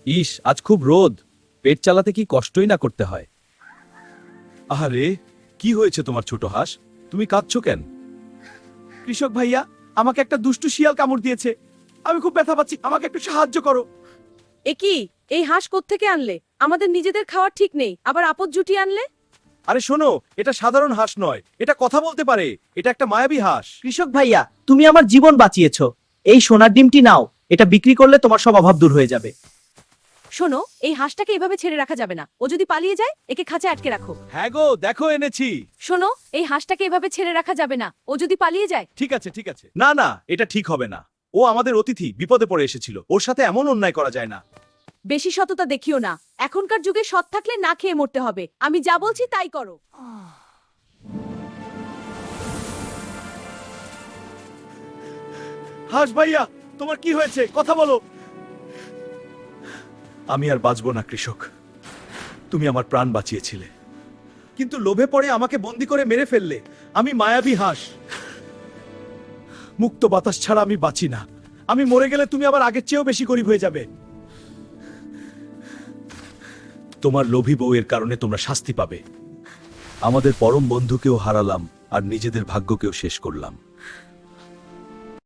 ইস, আজ খুব রোদ, পেট চালাতে কি কষ্টই না করতে হয়। আহারে, কি হয়েছে তোমার ছোট হাঁস? তুমি কাঁদছো কেন? কৃষক ভাইয়া, আমাকে একটা দুষ্টু শিয়াল কামড় দিয়েছে। আমি খুব ব্যথা পাচ্ছি, আমাকে একটু সাহায্য করো। একি, এই হাঁস কোত্থেকে আনলে? আমাদের নিজেদের খাওয়ার ঠিক নেই, আবার আপদ জুটিয়ে আনলে। আরে শোনো, এটা সাধারণ হাঁস নয়, এটা কথা বলতে পারে। এটা একটা মায়াবী হাঁস। কৃষক ভাইয়া, তুমি আমার জীবন বাঁচিয়েছো। এই সোনার ডিমটি নাও, এটা বিক্রি করলে তোমার সব অভাব দূর হয়ে যাবে। শোনো, এই হাঁসটাকে এভাবে ছেড়ে রাখা যাবে না। ও যদি পালিয়ে যায়, একে খাঁচায় আটকে রাখো। হ্যাঁ গো, দেখো এনেছি। শোনো, এই হাঁসটাকে এভাবে ছেড়ে রাখা যাবে না। ও যদি পালিয়ে যায়। ঠিক আছে, ঠিক আছে। না না, এটা ঠিক হবে না। ও আমাদের অতিথি, বিপদে পড়ে এসেছিল। ওর সাথে এমন অন্যায় করা যায় না। বেশি সততা দেখিও না। এখনকার যুগে সৎ থাকলে না খেয়ে মরতে হবে। আমি যা বলছি তাই করো। হাঁস ভাইয়া, তোমার কি হয়েছে? কথা বলো। আমি আর বাঁচবো না কৃষক। তুমি আমার প্রাণ বাঁচিয়েছিলে, কিন্তু লোভে পড়ে আমাকে বন্দি করে মেরে ফেললে। আমি মায়াবী হাঁস, মুক্ত বাতাস ছাড়া আমি বাঁচি না। আমি মরে গেলে তুমি আবার আগের চেয়েও বেশি গরিব হয়ে যাবে। তোমার লোভী বউয়ের কারণে তোমরা শাস্তি পাবে। আমাদের পরম বন্ধুকেও হারালাম, আর নিজেদের ভাগ্যকেও শেষ করলাম।